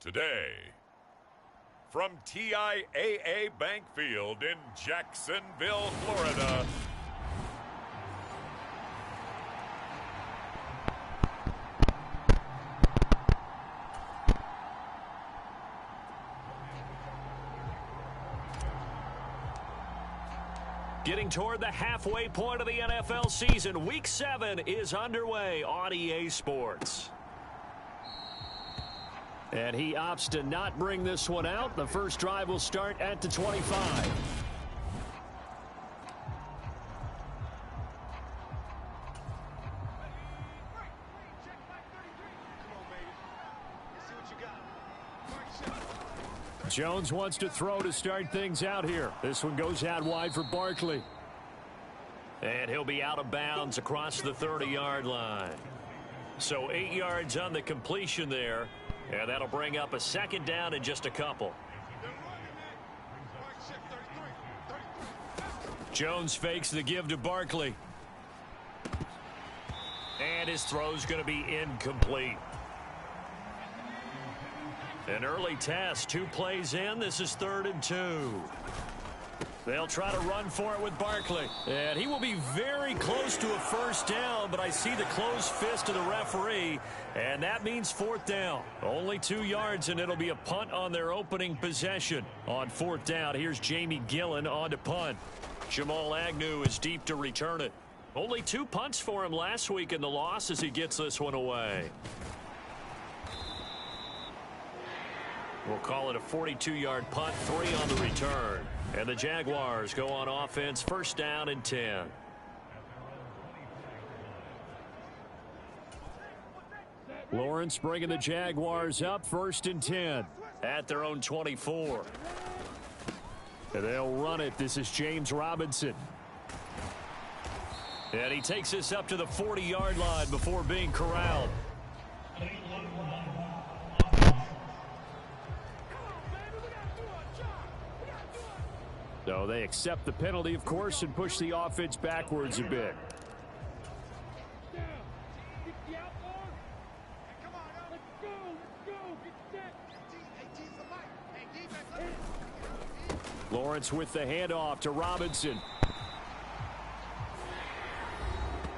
today. From TIAA Bank Field in Jacksonville, Florida, getting toward the halfway point of the NFL season. Week 7 is underway on EA Sports. And he opts to not bring this one out. The first drive will start at the 25. Jones wants to throw to start things out here. This one goes out wide for Barkley. And he'll be out of bounds across the 30-yard line. So 8 yards on the completion there. And that'll bring up a second down in just a couple. Jones fakes the give to Barkley. And his throw's going to be incomplete. An early test, 2 plays in. This is 3rd and 2. They'll try to run for it with Barkley. And he will be very close to a first down, but I see the closed fist of the referee, and that means 4th down. Only 2 yards, and it'll be a punt on their opening possession. On 4th down, here's Jamie Gillen on to punt. Jamal Agnew is deep to return it. Only 2 punts for him last week in the loss as he gets this one away. We'll call it a 42-yard punt, 3 on the return. And the Jaguars go on offense, 1st down and 10. Lawrence bringing the Jaguars up, 1st and 10 at their own 24. And they'll run it. This is James Robinson. And he takes this up to the 40-yard line before being corralled. So they accept the penalty, of course, and push the offense backwards a bit. Lawrence with the handoff to Robinson.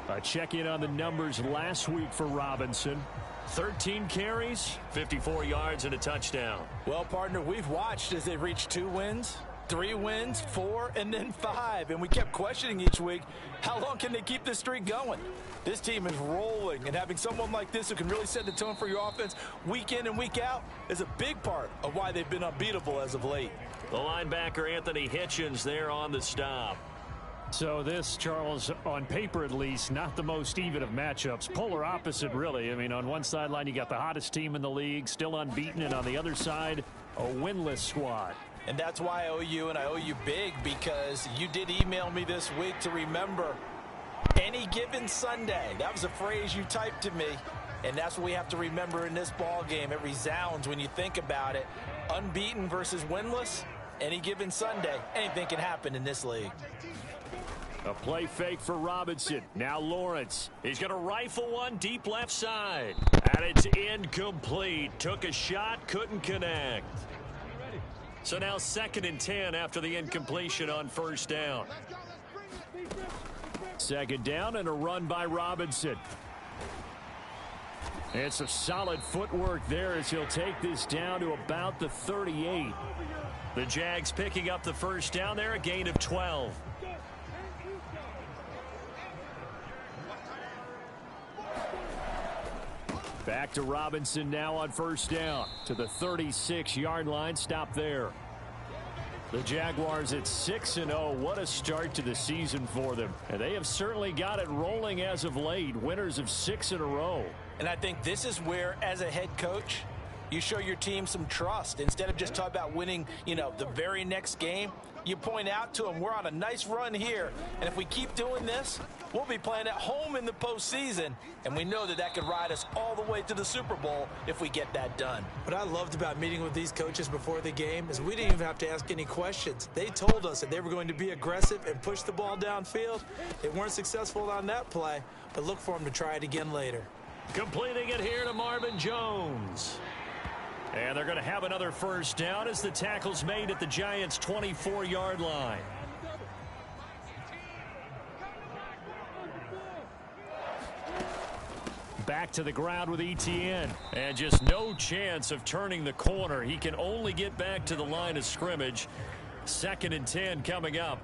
A check-in on the numbers last week for Robinson. 13 carries, 54 yards, and a touchdown. Well, partner, we've watched as they reach 2 wins. 3 wins, 4, and then 5. And we kept questioning each week, how long can they keep this streak going? This team is rolling, and having someone like this who can really set the tone for your offense week in and week out is a big part of why they've been unbeatable as of late. The linebacker, Anthony Hitchens, there on the stop. So this, Charles, on paper at least, not the most even of matchups. Polar opposite, really. I mean, on one sideline, you got the hottest team in the league, still unbeaten, and on the other side, a winless squad. And that's why I owe you, and I owe you big, because you did email me this week to remember any given Sunday. That was a phrase you typed to me, and that's what we have to remember in this ball game. It resounds when you think about it. Unbeaten versus winless, any given Sunday, anything can happen in this league. A play fake for Robinson. Now Lawrence. He's going to rifle one deep left side. And it's incomplete. Took a shot, couldn't connect. So now 2nd and 10 after the incompletion on 1st down. 2nd down and a run by Robinson. It's a solid footwork there as he'll take this down to about the 38. The Jags picking up the 1st down there, a gain of 12. Back to Robinson now on 1st down to the 36-yard line. Stop there. The Jaguars at 6-0. What a start to the season for them. And they have certainly got it rolling as of late. Winners of 6 in a row. And I think this is where, as a head coach, you show your team some trust. Instead of just talking about winning, the very next game, you point out to them, we're on a nice run here. And if we keep doing this, we'll be playing at home in the postseason. And we know that that could ride us all the way to the Super Bowl if we get that done. What I loved about meeting with these coaches before the game is we didn't even have to ask any questions. They told us that they were going to be aggressive and push the ball downfield. They weren't successful on that play, but look for them to try it again later. Completing it here to Marvin Jones. And they're going to have another first down as the tackle's made at the Giants' 24-yard line. Back to the ground with Etienne. And just no chance of turning the corner. He can only get back to the line of scrimmage. 2nd and 10 coming up.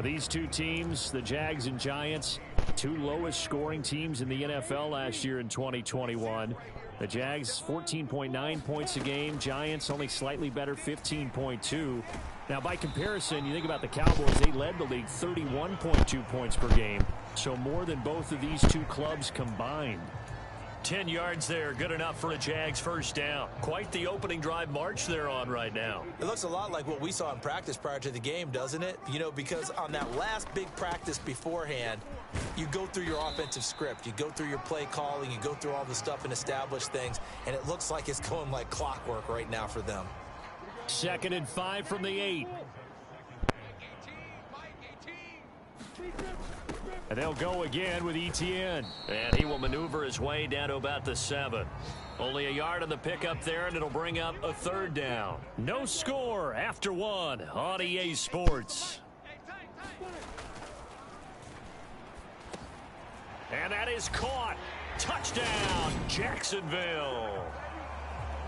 These two teams, the Jags and Giants, two lowest scoring teams in the NFL last year in 2021. The Jags 14.9 points a game. Giants only slightly better, 15.2. Now, by comparison, you think about the Cowboys, they led the league 31.2 points per game. So more than both of these two clubs combined. 10 yards there, good enough for a Jags first down. Quite the opening drive march they're on right now. It looks a lot like what we saw in practice prior to the game, doesn't it? You know, because on that last big practice beforehand, you go through your offensive script. You go through your play calling. You go through all the stuff and establish things. And it looks like it's going like clockwork right now for them. 2nd and 5 from the 8. And they'll go again with Etienne. And he will maneuver his way down to about the 7. Only a yard on the pickup there, and it'll bring up a 3rd down. No score after 1 on EA Sports. And that is caught. Touchdown, Jacksonville.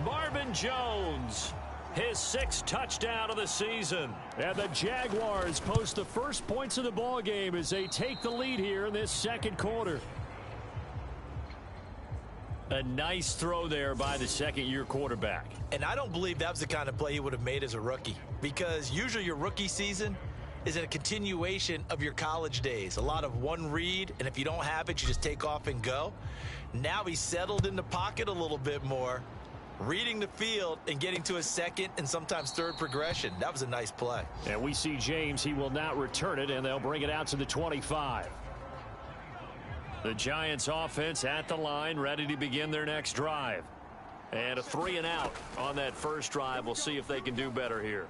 Marvin Jones, his 6th touchdown of the season. And the Jaguars post the first points of the ball game as they take the lead here in this 2nd quarter. A nice throw there by the 2nd-year quarterback. And I don't believe that was the kind of play he would have made as a rookie, because usually your rookie season is a continuation of your college days. A lot of one read, and if you don't have it, you just take off and go. Now he's settled in the pocket a little bit more, reading the field and getting to a 2nd and sometimes 3rd progression. That was a nice play. And we see James. He will not return it, and they'll bring it out to the 25. The Giants offense at the line, ready to begin their next drive. And a 3-and-out on that first drive. We'll see if they can do better here.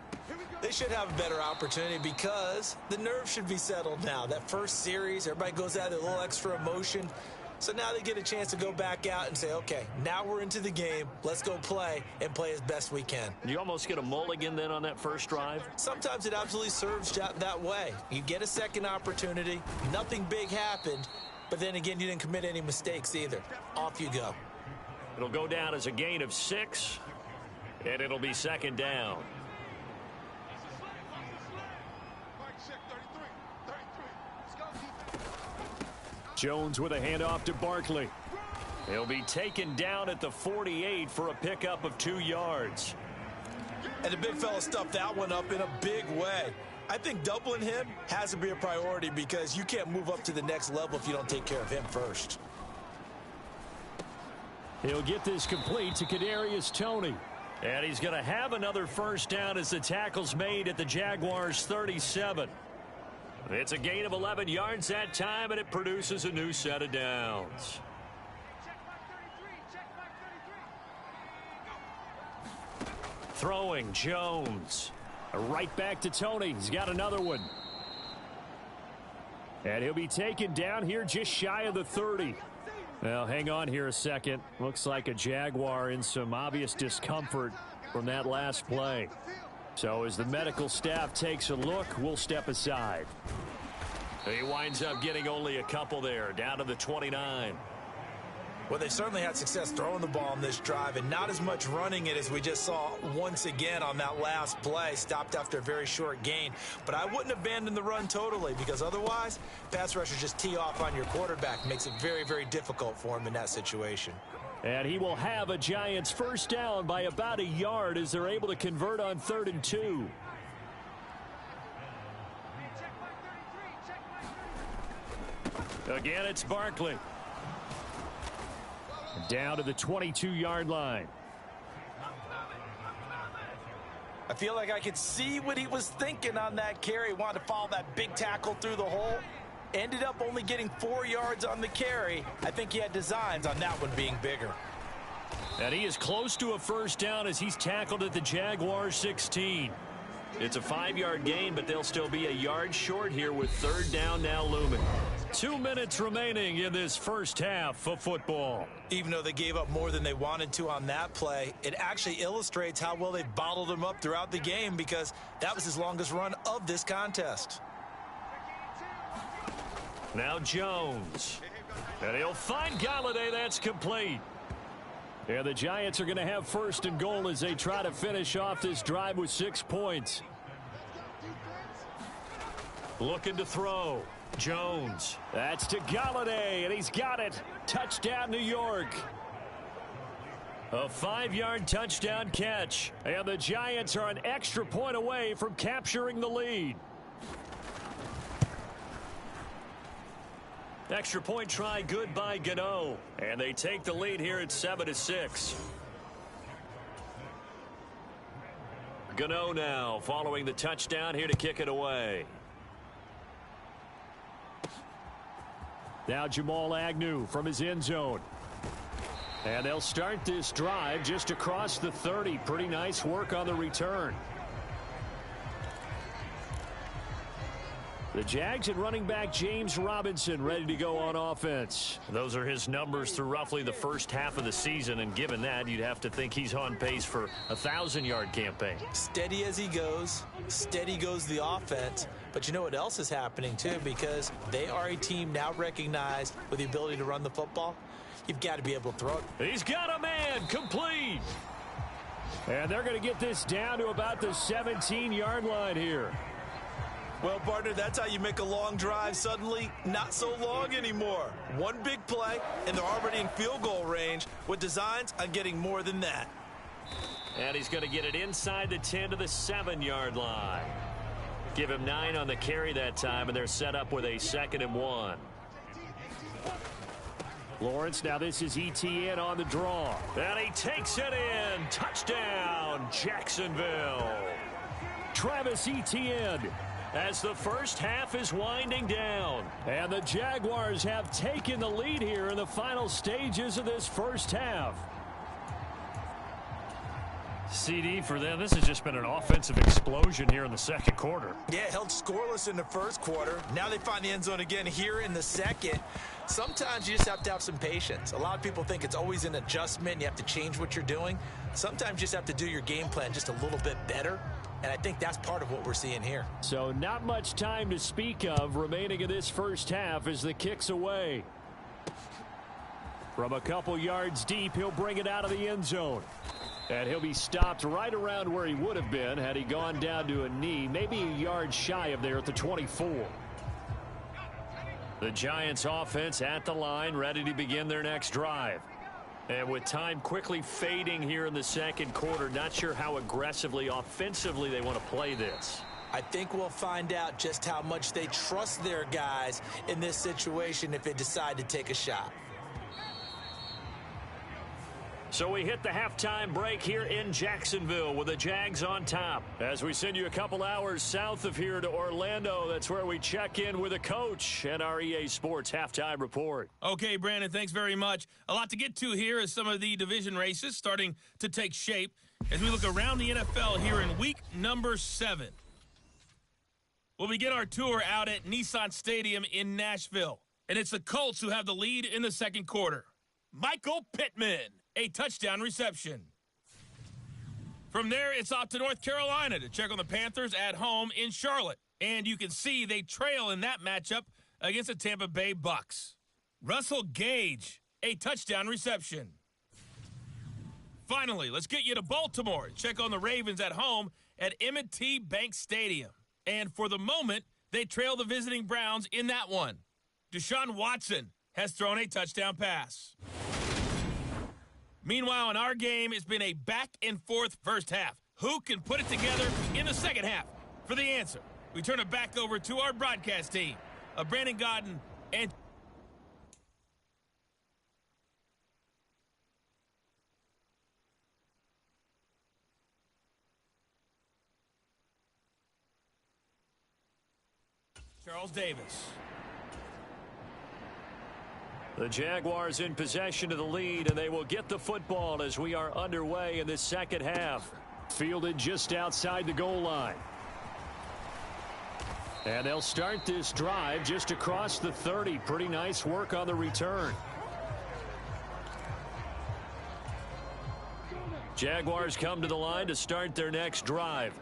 They should have a better opportunity because the nerves should be settled now. That first series, everybody goes out with a little extra emotion. So now they get a chance to go back out and say, okay, now we're into the game. Let's go play and play as best we can. You almost get a mulligan then on that first drive? Sometimes it absolutely serves that way. You get a 2nd opportunity. Nothing big happened. But then again, you didn't commit any mistakes either. Off you go. It'll go down as a gain of 6. And it'll be 2nd down. Jones with a handoff to Barkley. He'll be taken down at the 48 for a pickup of 2 yards. And the big fella stuffed that one up in a big way. I think doubling him has to be a priority because you can't move up to the next level if you don't take care of him first. He'll get this complete to Kadarius Toney. And he's going to have another first down as the tackle's made at the Jaguars' 37. It's a gain of 11 yards that time, and it produces a new set of downs. Throwing, Jones. Right back to Toney. He's got another one. And he'll be taken down here just shy of the 30. Well, hang on here a second. Looks like a Jaguar in some obvious discomfort from that last play. So as the medical staff takes a look, we'll step aside. He winds up getting only a couple there, down to the 29. Well, they certainly had success throwing the ball on this drive and not as much running it as we just saw once again on that last play. Stopped after a very short gain. But I wouldn't abandon the run totally because otherwise, pass rushers just tee off on your quarterback. Makes it very, very difficult for him in that situation. And he will have a Giants first down by about a yard as they're able to convert on 3rd and 2. Again, it's Barkley. Down to the 22-yard line. I feel like I could see what he was thinking on that carry. He wanted to follow that big tackle through the hole. Ended up only getting 4 yards on the carry. I think he had designs on that one being bigger. And he is close to a first down as he's tackled at the Jaguars 16. It's a 5-yard gain, but they'll still be a yard short here with 3rd down now looming. 2 minutes remaining in this first half of football. Even though they gave up more than they wanted to on that play, it actually illustrates how well they bottled him up throughout the game because that was his longest run of this contest. Now Jones. And he'll find Galladay. That's complete. And the Giants are going to have first and goal as they try to finish off this drive with 6 points. Looking to throw. Jones. That's to Galladay, and he's got it. Touchdown, New York. A 5-yard touchdown catch. And the Giants are an extra point away from capturing the lead. Extra point try good by Gano. And they take the lead here at 7-6. Gano now following the touchdown here to kick it away. Now Jamal Agnew from his end zone. And they'll start this drive just across the 30. Pretty nice work on the return. The Jags and running back James Robinson ready to go on offense. Those are his numbers through roughly the first half of the season, and given that, you'd have to think he's on pace for a 1,000-yard campaign. Steady as he goes, steady goes the offense. But you know what else is happening, too, because they are a team now recognized with the ability to run the football. You've got to be able to throw it. He's got a man, complete. And they're going to get this down to about the 17-yard line here. Well, partner, that's how you make a long drive suddenly not so long anymore. One big play, and they're already in field goal range with designs on getting more than that. And he's going to get it inside the 10 to the 7-yard line. Give him 9 on the carry that time, and they're set up with a 2nd and 1. Lawrence, now this is ETN on the draw. And he takes it in. Touchdown, Jacksonville. Travis Etienne. As the first half is winding down. And the Jaguars have taken the lead here in the final stages of this first half. CD for them, this has just been an offensive explosion here in the second quarter. Yeah, held scoreless in the first quarter. Now they find the end zone again here in the second. Sometimes you just have to have some patience. A lot of people think it's always an adjustment. You have to change what you're doing. Sometimes you just have to do your game plan just a little bit better. And I think that's part of what we're seeing here. So not much time to speak of remaining in this first half as the kick's away. From a couple yards deep, he'll bring it out of the end zone. And he'll be stopped right around where he would have been had he gone down to a knee, maybe a yard shy of there at the 24. The Giants offense at the line, ready to begin their next drive. And with time quickly fading here in the second quarter, not sure how aggressively, offensively they want to play this. I think we'll find out just how much they trust their guys in this situation if they decide to take a shot. So we hit the halftime break here in Jacksonville with the Jags on top. As we send you a couple hours south of here to Orlando, that's where we check in with a coach and our EA Sports halftime report. Okay, Brandon, thanks very much. A lot to get to here as some of the division races starting to take shape as we look around the NFL here in week number 7. We'll begin our tour out at Nissan Stadium in Nashville. And it's the Colts who have the lead in the second quarter. Michael Pittman. A touchdown reception. From there, it's off to North Carolina to check on the Panthers at home in Charlotte. And you can see they trail in that matchup against the Tampa Bay Bucks. Russell Gage, a touchdown reception. Finally, let's get you to Baltimore to check on the Ravens at home at M&T Bank Stadium. And for the moment, they trail the visiting Browns in that one. Deshaun Watson has thrown a touchdown pass. Meanwhile, in our game, it's been a back-and-forth first half. Who can put it together in the second half? For the answer, we turn it back over to our broadcast team of Brandon Godden and Charles Davis. The Jaguars in possession of the lead, and they will get the football as we are underway in the second half. Fielded just outside the goal line. And they'll start this drive just across the 30. Pretty nice work on the return. Jaguars come to the line to start their next drive.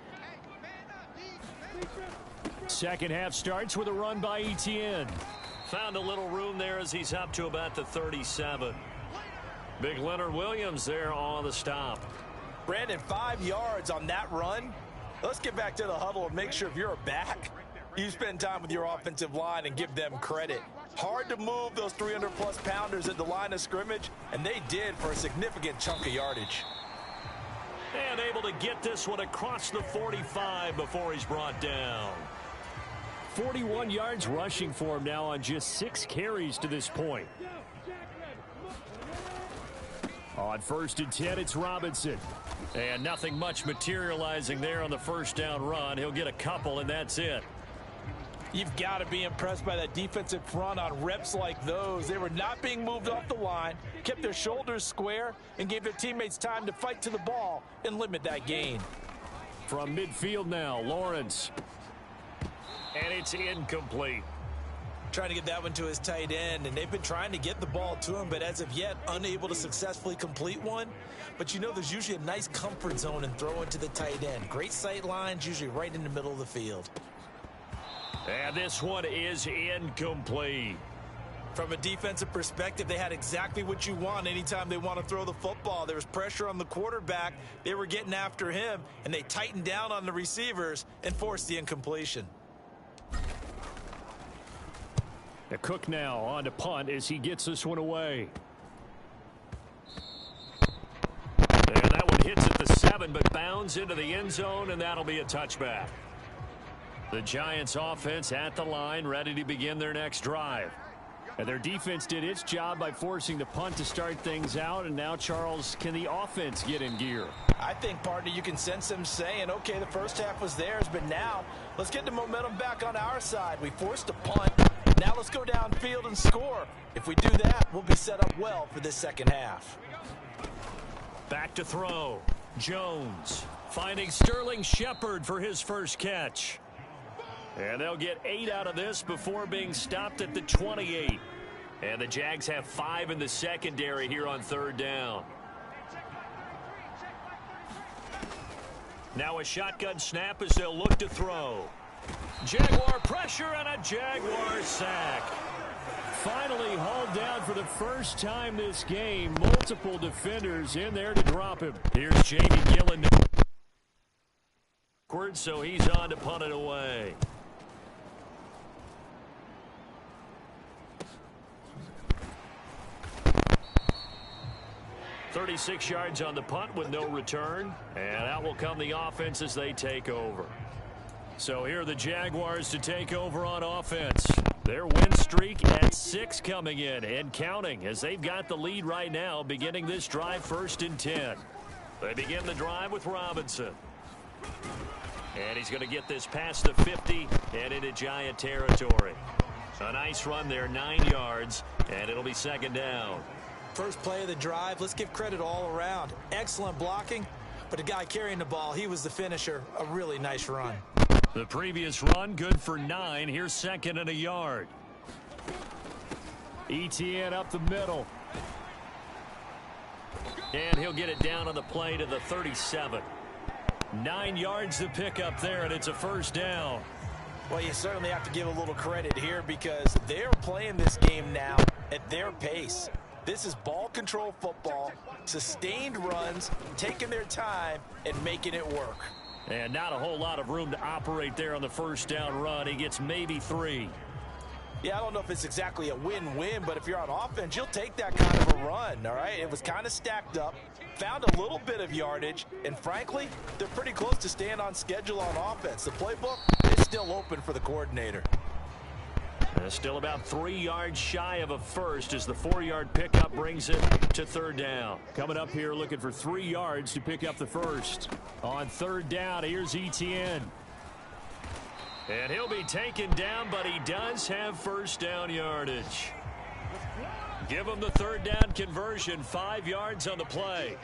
Second half starts with a run by Etienne. Found a little room there as he's up to about the 37. Big Leonard Williams there on the stop. Brandon, 5 yards on that run. Let's get back to the huddle and make sure if you're a back, you spend time with your offensive line and give them credit. Hard to move those 300-plus pounders at the line of scrimmage, and they did for a significant chunk of yardage. And able to get this one across the 45 before he's brought down. 41 yards rushing for him now on just 6 carries to this point. On 1st and 10, it's Robinson. And nothing much materializing there on the first down run. He'll get a couple, and that's it. You've got to be impressed by that defensive front on reps like those. They were not being moved off the line, kept their shoulders square, and gave their teammates time to fight to the ball and limit that gain. From midfield now, Lawrence. And it's incomplete. Trying to get that one to his tight end, and they've been trying to get the ball to him, but as of yet, unable to successfully complete one. But you know there's usually a nice comfort zone in throwing to the tight end. Great sight lines, usually right in the middle of the field. And this one is incomplete. From a defensive perspective, they had exactly what you want anytime they want to throw the football. There was pressure on the quarterback. They were getting after him, and they tightened down on the receivers and forced the incompletion. The Cook now on to punt as he gets this one away. And that one hits at the 7, but bounds into the end zone, and that'll be a touchback. The Giants offense at the line, ready to begin their next drive. And their defense did its job by forcing the punt to start things out. And now, Charles, can the offense get in gear? I think, partner, you can sense them saying, okay, the first half was theirs, but now let's get the momentum back on our side. We forced a punt. Now let's go downfield and score. If we do that, we'll be set up well for this second half. Back to throw. Jones finding Sterling Shepard for his first catch. And they'll get 8 out of this before being stopped at the 28. And the Jags have 5 in the secondary here on 3rd down. Now a shotgun snap as they'll look to throw. Jaguar pressure and a Jaguar sack. Finally hauled down for the first time this game. Multiple defenders in there to drop him. Here's Jamie Gillen. So he's on to punt it away. .36 yards on the punt with no return. And out will come the offense as they take over. So here are the Jaguars to take over on offense. Their win streak at 6 coming in and counting as they've got the lead right now beginning this drive 1st and 10. They begin the drive with Robinson. And he's going to get this past the 50 and into Giant territory. A nice run there, 9 yards, and it'll be 2nd down. First play of the drive, let's give credit all around. Excellent blocking, but the guy carrying the ball, he was the finisher. A really nice run. The previous run, good for 9. Here's 2nd and a yard. Etienne up the middle. And he'll get it down on the play to the 37. 9 yards to pick up there, and it's a 1st down. Well, you certainly have to give a little credit here because they're playing this game now at their pace. This is ball control football, sustained runs, taking their time and making it work. And not a whole lot of room to operate there on the 1st down run. He gets maybe 3. Yeah, I don't know if it's exactly a win-win, but if you're on offense, you'll take that kind of a run, all right? It was kind of stacked up, found a little bit of yardage, and frankly, they're pretty close to staying on schedule on offense. The playbook is still open for the coordinator. Still about 3 yards shy of a first as the 4-yard pickup brings it to 3rd down. Coming up here looking for 3 yards to pick up the first. On 3rd down, here's Etienne. And he'll be taken down, but he does have 1st down yardage. Give him the 3rd down conversion, 5 yards on the play.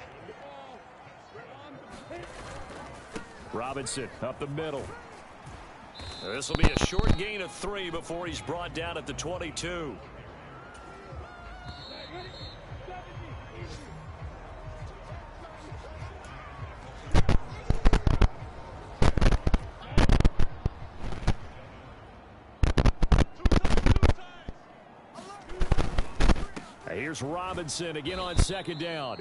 Robinson up the middle. This will be a short gain of 3 before he's brought down at the 22. Here's Robinson again on second down.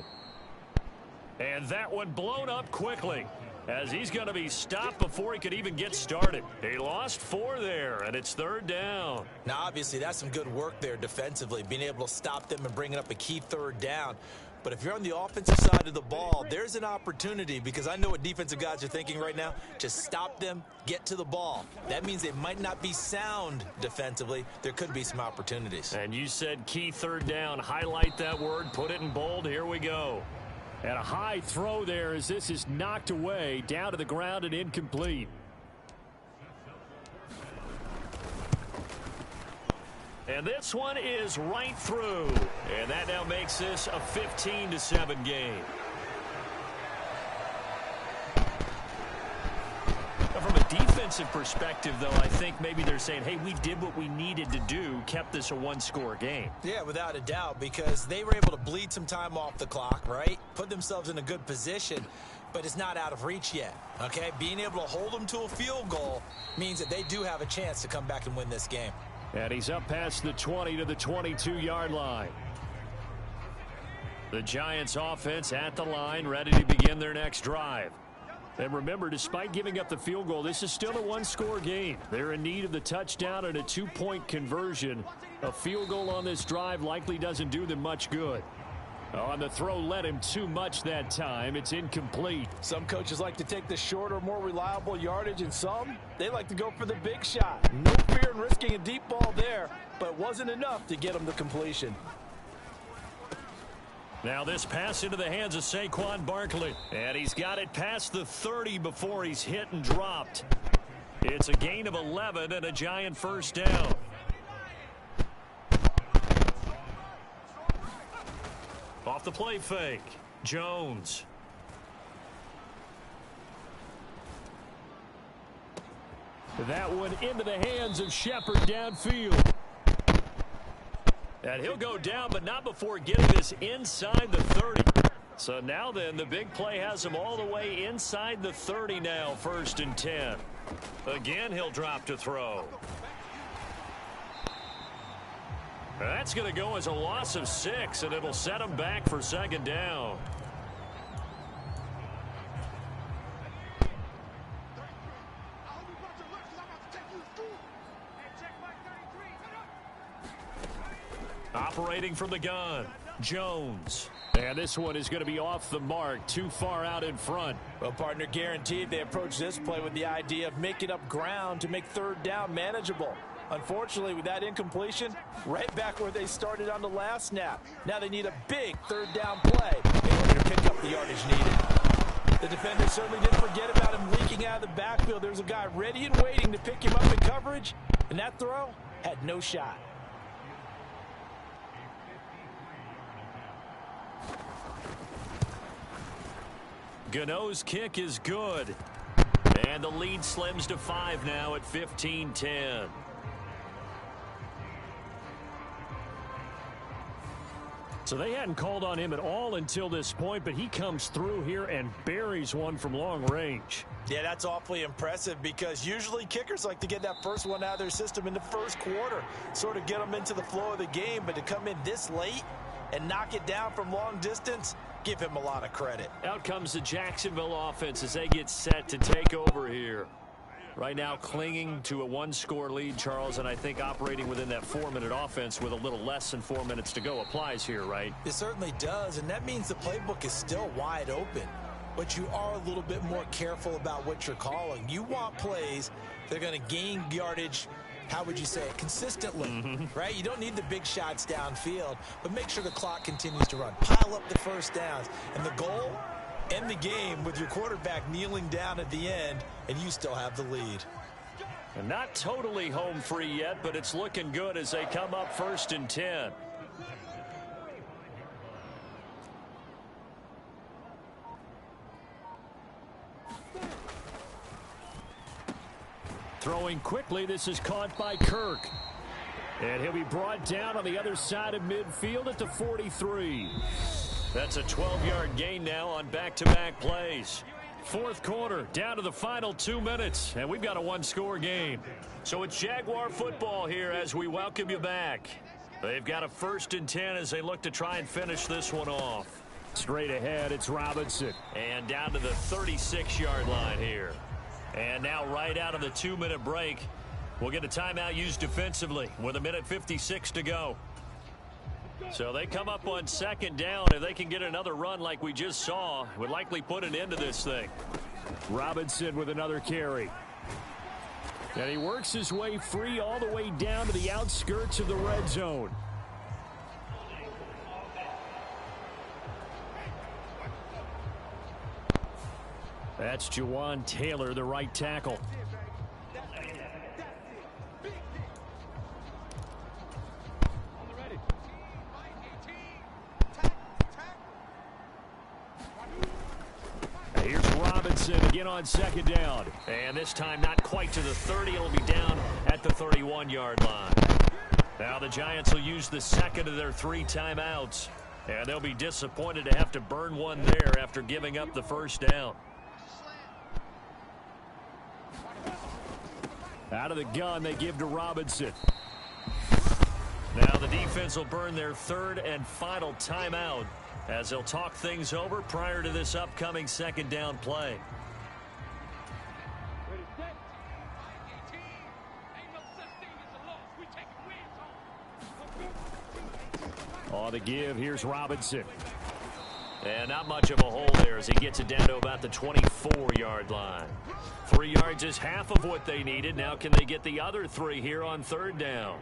And that one blown up quickly, as he's going to be stopped before he could even get started. He lost 4 there, and it's third down. Now, obviously, that's some good work there defensively, being able to stop them and bringing up a key third down. But if you're on the offensive side of the ball, there's an opportunity, because I know what defensive guys are thinking right now. Just stop them, get to the ball. That means they might not be sound defensively. There could be some opportunities. And you said key third down. Highlight that word, put it in bold. Here we go. And a high throw there as this is knocked away, down to the ground and incomplete. And this one is right through. And that now makes this a 15-7 game. Now, from a defensive perspective, though, I think maybe they're saying, hey, we did what we needed to do, kept this a one-score game. Yeah, without a doubt, because they were able to bleed some time off the clock, right? Put themselves in a good position, but it's not out of reach yet, okay? Being able to hold them to a field goal means that they do have a chance to come back and win this game. And he's up past the 20 to the 22-yard line. The Giants offense at the line, ready to begin their next drive. And remember, despite giving up the field goal, this is still a one-score game. They're in need of the touchdown and a 2-point conversion. A field goal on this drive likely doesn't do them much good. On the throw, led him too much that time. It's incomplete. Some coaches like to take the shorter, more reliable yardage, and some, they like to go for the big shot. No fear in risking a deep ball there, but it wasn't enough to get them the completion. Now this pass into the hands of Saquon Barkley. And he's got it past the 30 before he's hit and dropped. It's a gain of 11 and a Giant first down. Off the play fake, Jones. That one into the hands of Shepard downfield. And he'll go down, but not before getting this inside the 30. So now then, the big play has him all the way inside the 30 now, 1st and 10. Again, he'll drop to throw. That's going to go as a loss of 6, and it'll set him back for 2nd down. Operating from the gun, Jones. And this one is going to be off the mark, too far out in front. Well, partner, guaranteed they approach this play with the idea of making up ground to make 3rd down manageable. Unfortunately, with that incompletion, right back where they started on the last snap. Now they need a big 3rd down play in order to pick up the yardage needed. The defender certainly didn't forget about him leaking out of the backfield. There was a guy ready and waiting to pick him up in coverage, and that throw had no shot. Gano's kick is good. And the lead slims to 5 now at 15-10. So they hadn't called on him at all until this point, but he comes through here and buries one from long range. Yeah, that's awfully impressive, because usually kickers like to get that first one out of their system in the first quarter, sort of get them into the flow of the game. But to come in this late and knock it down from long distance, give him a lot of credit. Out comes the Jacksonville offense as they get set to take over here. Right now clinging to a 1-score lead, Charles, and I think operating within that 4-minute offense with a little less than 4 minutes to go applies here, right? It certainly does, and that means the playbook is still wide open. But you are a little bit more careful about what you're calling. You want plays that are going to gain yardage, how would you say it, consistently, right? You don't need the big shots downfield, but make sure the clock continues to run. Pile up the first downs. And the goal, end the game with your quarterback kneeling down at the end, and you still have the lead. And not totally home free yet, but it's looking good as they come up 1st and 10. Throwing quickly, this is caught by Kirk. And he'll be brought down on the other side of midfield at the 43. That's a 12-yard gain now on back-to-back plays. Fourth quarter, down to the final 2 minutes, and we've got a one-score game. So it's Jaguar football here as we welcome you back. They've got a 1st and 10 as they look to try and finish this one off. Straight ahead, it's Robinson. And down to the 36-yard line here. And now right out of the 2-minute break, we'll get a timeout used defensively with 1:56 to go. So they come up on 2nd down. If they can get another run like we just saw, it would likely put an end to this thing. Robinson with another carry. And he works his way free all the way down to the outskirts of the red zone. That's Jawan Taylor, the right tackle. Here's Robinson again on 2nd down. And this time not quite to the 30. It'll be down at the 31-yard line. Now the Giants will use the 2nd of their 3 timeouts. And they'll be disappointed to have to burn one there after giving up the 1st down. Out of the gun, they give to Robinson. Now the defense will burn their 3rd and final timeout as they'll talk things over prior to this upcoming 2nd down play. On the give, here's Robinson. And not much of a hole there as he gets it down to about the 24-yard line. 3 yards is half of what they needed. Now can they get the other 3 here on 3rd down?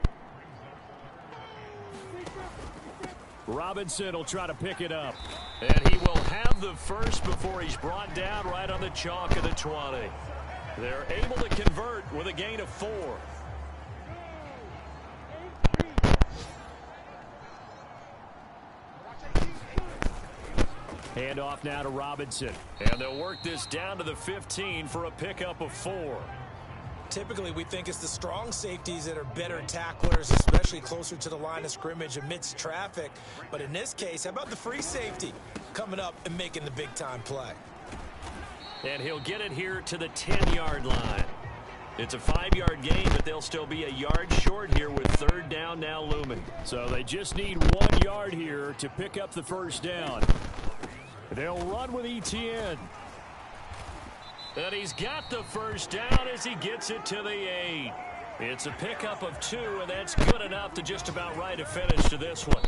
Robinson will try to pick it up. And he will have the first before he's brought down right on the chalk of the 20. They're able to convert with a gain of 4. Hand off now to Robinson. And they'll work this down to the 15 for a pickup of 4. Typically, we think it's the strong safeties that are better tacklers, especially closer to the line of scrimmage amidst traffic. But in this case, how about the free safety coming up and making the big-time play? And he'll get it here to the 10-yard line. It's a 5-yard gain, but they'll still be a yard short here with 3rd down now looming. So they just need 1 yard here to pick up the 1st down. They'll run with ETN. And he's got the 1st down as he gets it to the 8. It's a pickup of 2, and that's good enough to just about right a finish to this one.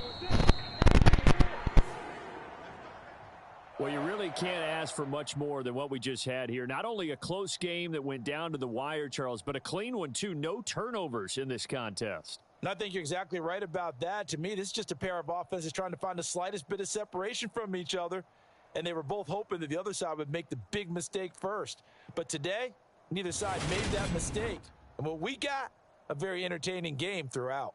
Well, you really can't ask for much more than what we just had here. Not only a close game that went down to the wire, Charles, but a clean one, too. No turnovers in this contest. And I think you're exactly right about that. To me, this is just a pair of offenses trying to find the slightest bit of separation from each other. And they were both hoping that the other side would make the big mistake first. But today, neither side made that mistake. And what we got, a very entertaining game throughout.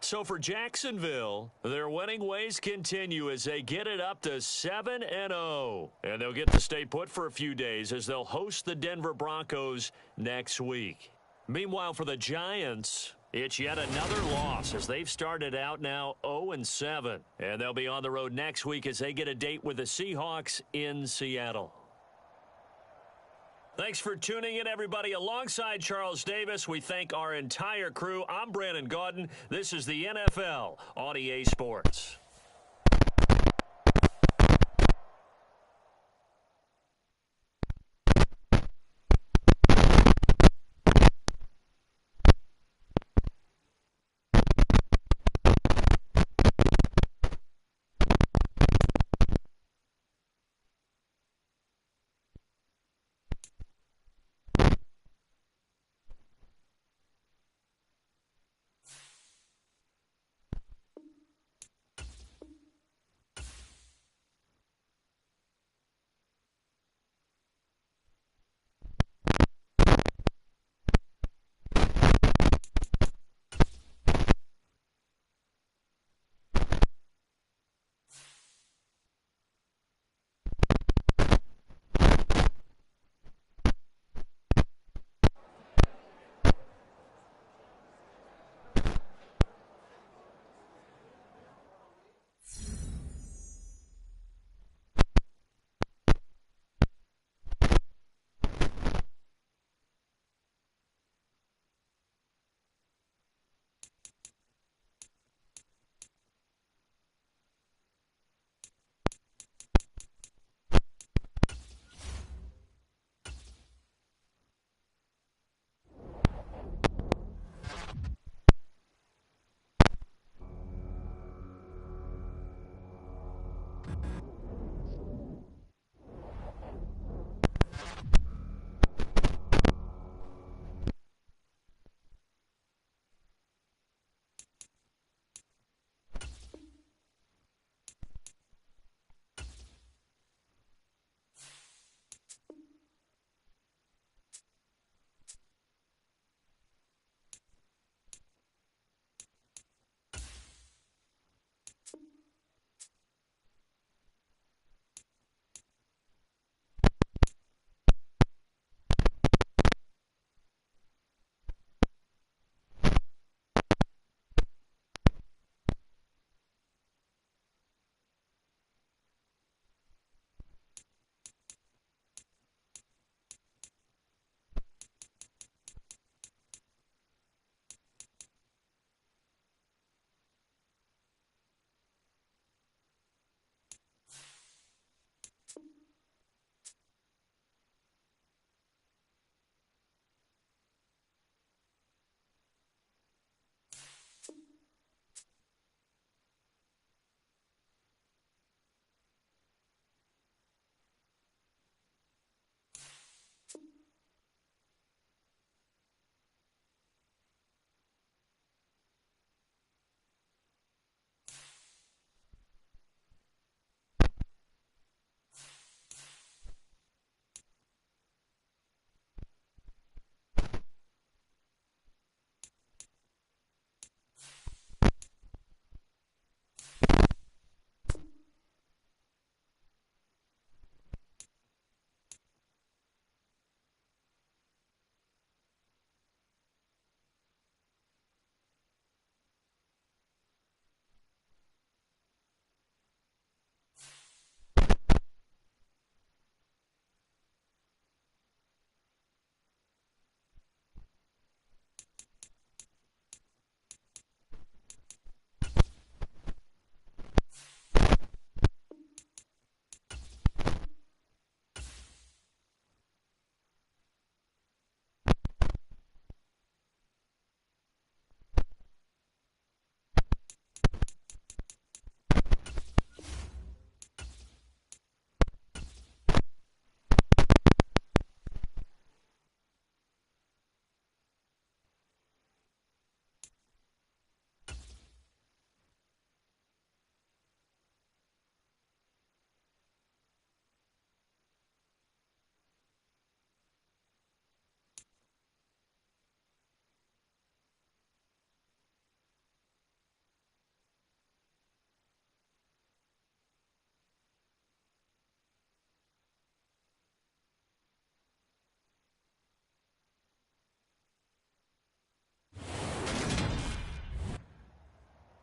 So for Jacksonville, their winning ways continue as they get it up to 7-0. And they'll get to stay put for a few days as they'll host the Denver Broncos next week. Meanwhile, for the Giants, it's yet another loss as they've started out now 0-7. And they'll be on the road next week as they get a date with the Seahawks in Seattle. Thanks for tuning in, everybody. Alongside Charles Davis, we thank our entire crew. I'm Brandon Gaudin. This is the NFL on EA Sports.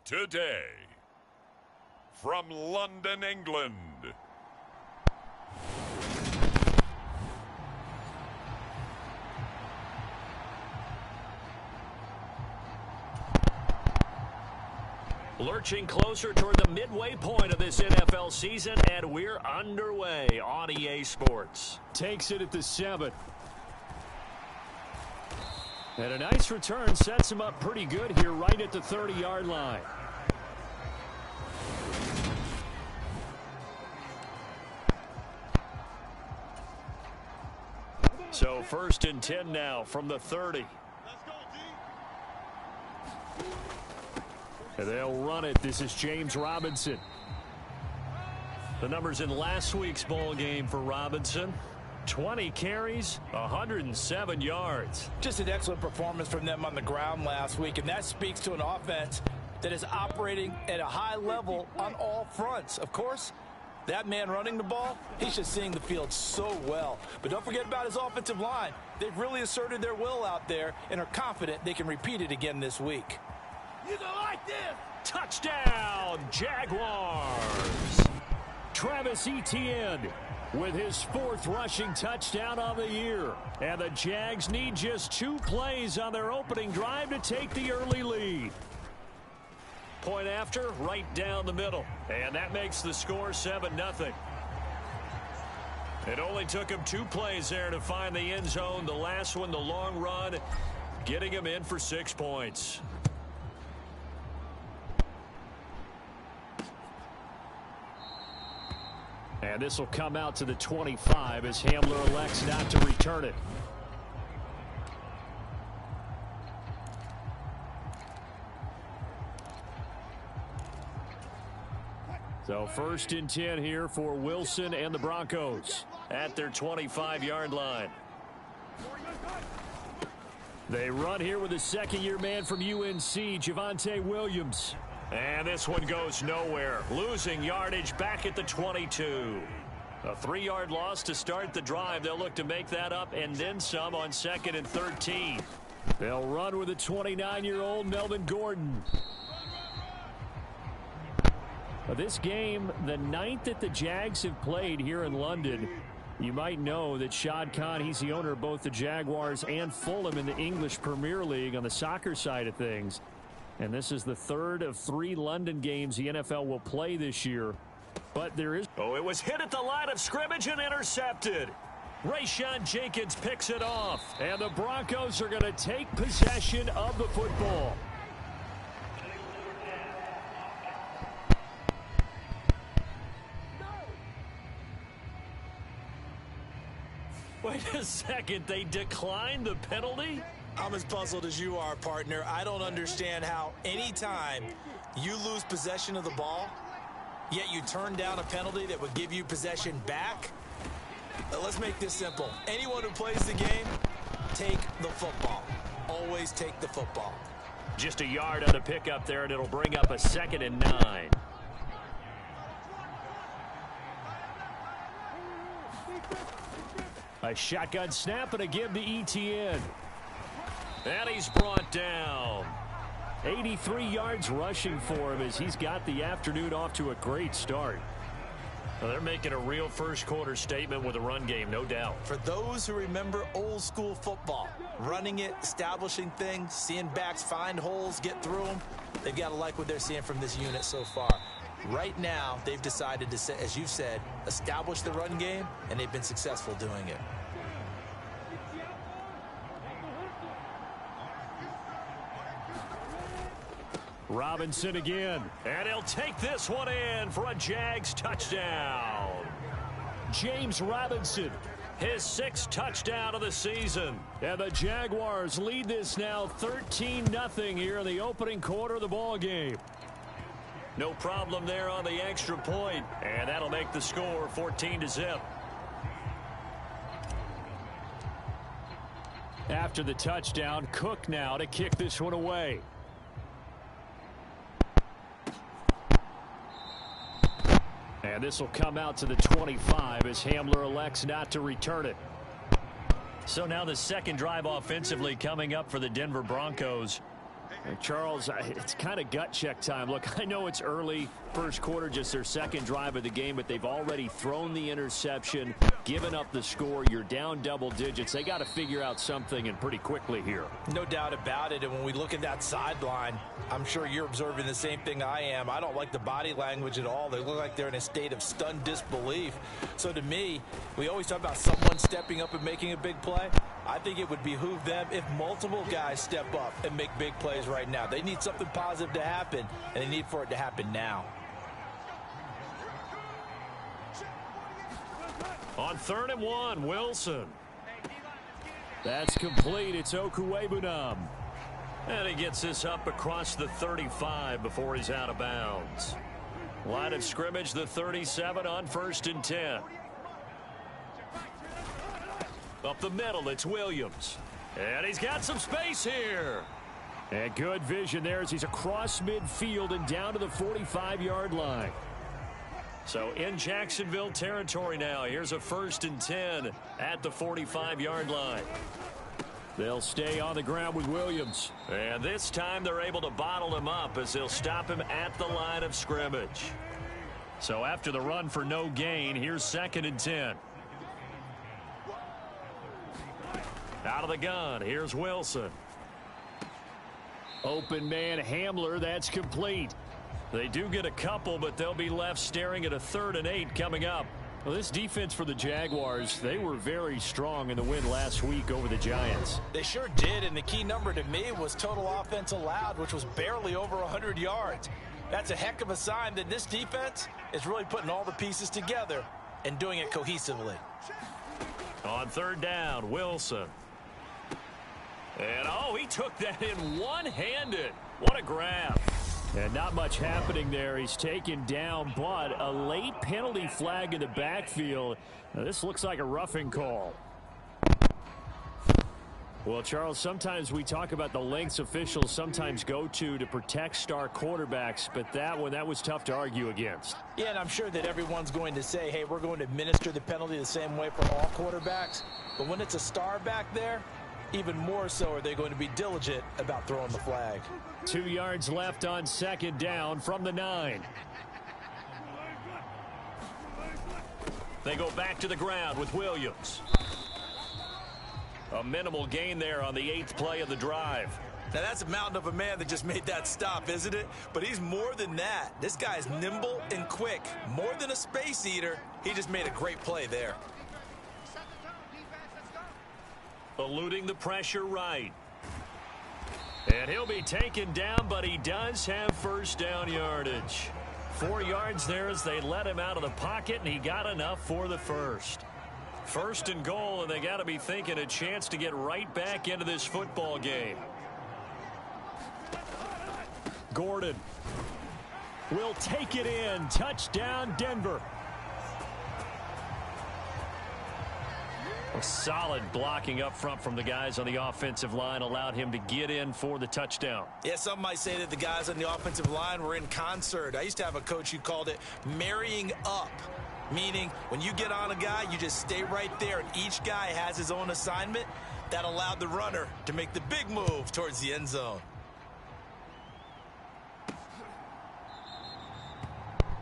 Today, from London, England, lurching closer toward the midway point of this NFL season, and we're underway on EA Sports. Takes it at the 7. And a nice return sets him up pretty good here right at the 30-yard line. So 1st and 10 now from the 30. And they'll run it. This is James Robinson. The numbers in last week's bowl game for Robinson: 20 carries, 107 yards. Just an excellent performance from them on the ground last week, and that speaks to an offense that is operating at a high level on all fronts. Of course, that man running the ball, he's just seeing the field so well. But don't forget about his offensive line. They've really asserted their will out there and are confident they can repeat it again this week. You don't like this? Touchdown, Jaguars. Travis Etienne with his 4th rushing touchdown on the year. And the Jags need just 2 plays on their opening drive to take the early lead. Point after, right down the middle. And that makes the score 7-0. It only took him 2 plays there to find the end zone. The last one, the long run, getting him in for 6 points. And this will come out to the 25 as Hamler elects not to return it. So 1st and 10 here for Wilson and the Broncos at their 25-yard line. They run here with a second-year man from UNC, Javonte Williams. And this one goes nowhere. Losing yardage back at the 22. A 3-yard loss to start the drive. They'll look to make that up and then some on 2nd and 13. They'll run with a 29-year-old Melvin Gordon. This game, the 9th that the Jags have played here in London. You might know that Shad Khan, he's the owner of both the Jaguars and Fulham in the English Premier League on the soccer side of things. And this is the 3rd of 3 London games the NFL will play this year. But there is... Oh, it was hit at the line of scrimmage and intercepted. Rayshawn Jenkins picks it off. And the Broncos are going to take possession of the football. Wait a second, they declined the penalty? I'm as puzzled as you are, partner. I don't understand how anytime you lose possession of the ball, yet you turn down a penalty that would give you possession back. Let's make this simple. Anyone who plays the game, take the football. Always take the football. Just a yard on the pickup there, and it'll bring up a 2nd and 9. A shotgun snap and a give to ETN. And he's brought down. 83 yards rushing for him as he's got the afternoon off to a great start. Well, they're making a real first-quarter statement with a run game, no doubt. For those who remember old-school football, running it, establishing things, seeing backs find holes, get through them, they've got to like what they're seeing from this unit so far. Right now, they've decided to, as you've said, establish the run game, and they've been successful doing it. Robinson again, and he'll take this one in for a Jags touchdown. James Robinson, his 6th touchdown of the season. And the Jaguars lead this now 13-0 here in the opening quarter of the ball game. No problem there on the extra point, and that'll make the score 14-0. After the touchdown, Cook now to kick this one away. And this will come out to the 25 as Hamler elects not to return it. So now the 2nd drive offensively coming up for the Denver Broncos. Charles, it's kind of gut check time. Look, I know it's early, first quarter, just their 2nd drive of the game, but they've already thrown the interception, given up the score. You're down double digits. They got to figure out something, and pretty quickly here. No doubt about it. And when we look at that sideline, I'm sure you're observing the same thing I am. I don't like the body language at all. They look like they're in a state of stunned disbelief. So to me, we always talk about someone stepping up and making a big play. I think it would behoove them if multiple guys step up and make big plays right now. They need something positive to happen, and they need for it to happen now. On 3rd and 1, Wilson. That's complete. It's Okuwebunam. And he gets this up across the 35 before he's out of bounds. Line of scrimmage, the 37 on 1st and 10. Up the middle, it's Williams. And he's got some space here. And good vision there as he's across midfield and down to the 45-yard line. So in Jacksonville territory now. Here's a 1st and 10 at the 45-yard line. They'll stay on the ground with Williams. And this time they're able to bottle him up as they'll stop him at the line of scrimmage. So after the run for no gain, here's 2nd and 10. Out of the gun, here's Wilson. Open man Hamler, that's complete. They do get a couple, but they'll be left staring at a 3rd and 8 coming up. Well, this defense for the Jaguars, they were very strong in the win last week over the Giants. They sure did, and the key number to me was total offense allowed, which was barely over 100 yards. That's a heck of a sign that this defense is really putting all the pieces together and doing it cohesively. On third down, Wilson. And, oh, he took that in one-handed. What a grab. And not much happening there. He's taken down, but a late penalty flag in the backfield. Now, this looks like a roughing call. Well, Charles, sometimes we talk about the lengths officials sometimes go to protect star quarterbacks, but that was tough to argue against. Yeah, and I'm sure that everyone's going to say, hey, we're going to administer the penalty the same way for all quarterbacks. But when it's a star back there, even more so are they going to be diligent about throwing the flag. 2 yards left on second down from the 9. They go back to the ground with Williams. A minimal gain there on the 8th play of the drive. Now, that's a mountain of a man that just made that stop, isn't it? But he's more than that. This guy's nimble and quick. More than a space eater, he just made a great play there. Eluding the pressure right. And he'll be taken down, but he does have first down yardage. 4 yards there as they let him out of the pocket, and he got enough for the first. First and goal, and they got to be thinking a chance to get right back into this football game. Gordon will take it in. Touchdown, Denver. A solid blocking up front from the guys on the offensive line allowed him to get in for the touchdown. Yeah, some might say that the guys on the offensive line were in concert. I used to have a coach who called it marrying up. Meaning, when you get on a guy, you just stay right there, and each guy has his own assignment. That allowed the runner to make the big move towards the end zone.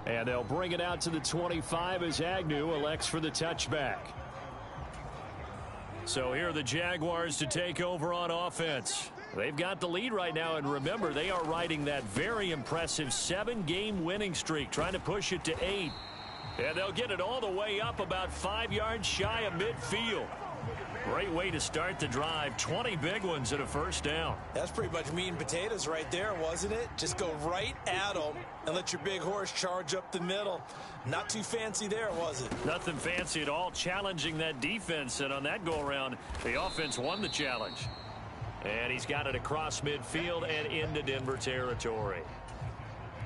And they'll bring it out to the 25 as Agnew elects for the touchback. So here are the Jaguars to take over on offense. They've got the lead right now, and remember, they are riding that very impressive 7-game winning streak, trying to push it to 8. And they'll get it all the way up about 5 yards shy of midfield. Great way to start the drive. 20 big ones and a first down. That's pretty much meat and potatoes right there, wasn't it? Just go right at them and let your big horse charge up the middle. Not too fancy there, was it? Nothing fancy at all. Challenging that defense, and on that go-around, the offense won the challenge. And he's got it across midfield and into Denver territory.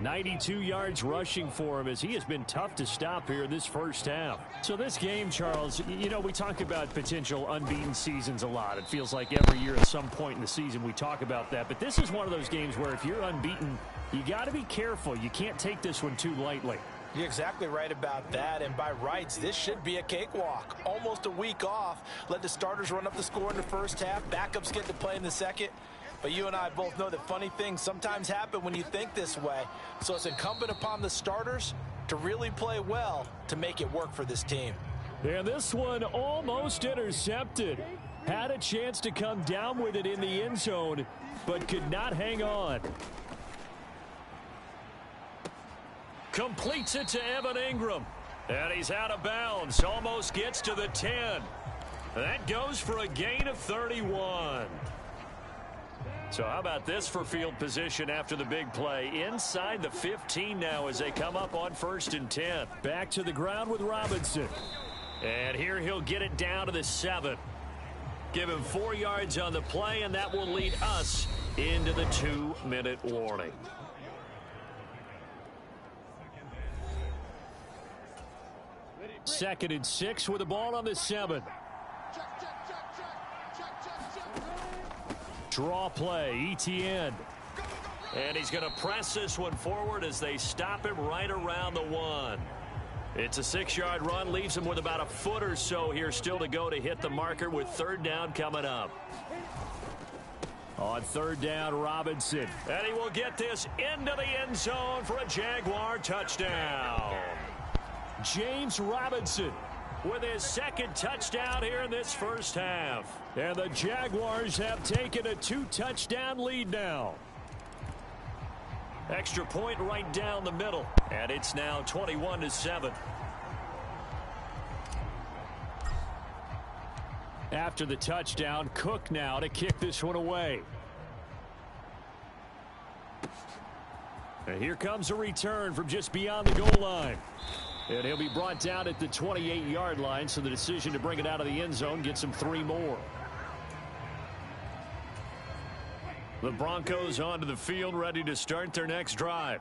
92 yards rushing for him as he has been tough to stop here in this first half. So this game, Charles, you know, we talk about potential unbeaten seasons a lot. It feels like every year at some point in the season we talk about that. But this is one of those games where if you're unbeaten, you got to be careful. You can't take this one too lightly. You're exactly right about that, and by rights, this should be a cakewalk. Almost a week off. Let the starters run up the score in the first half. Backups get to play in the second. But you and I both know that funny things sometimes happen when you think this way. So it's incumbent upon the starters to really play well to make it work for this team. And this one almost intercepted. Had a chance to come down with it in the end zone, but could not hang on. Completes it to Evan Ingram. And he's out of bounds. Almost gets to the 10. That goes for a gain of 31. So how about this for field position after the big play? Inside the 15 now as they come up on 1st and 10. Back to the ground with Robinson. And here he'll get it down to the 7. Give him 4 yards on the play, and that will lead us into the 2-minute warning. Second and 6 with the ball on the 7. Draw play, Etienne. And he's going to press this one forward as they stop him right around the 1. It's a 6-yard run, leaves him with about a foot or so here still to go to hit the marker with 3rd down coming up. On 3rd down, Robinson. And he will get this into the end zone for a Jaguar touchdown. James Robinson with his 2nd touchdown here in this first half. And the Jaguars have taken a 2-touchdown lead now. Extra point right down the middle. And it's now 21-7. After the touchdown, Cook now to kick this one away. And here comes a return from just beyond the goal line. And he'll be brought down at the 28-yard line, so the decision to bring it out of the end zone gets him 3 more. The Broncos onto the field, ready to start their next drive.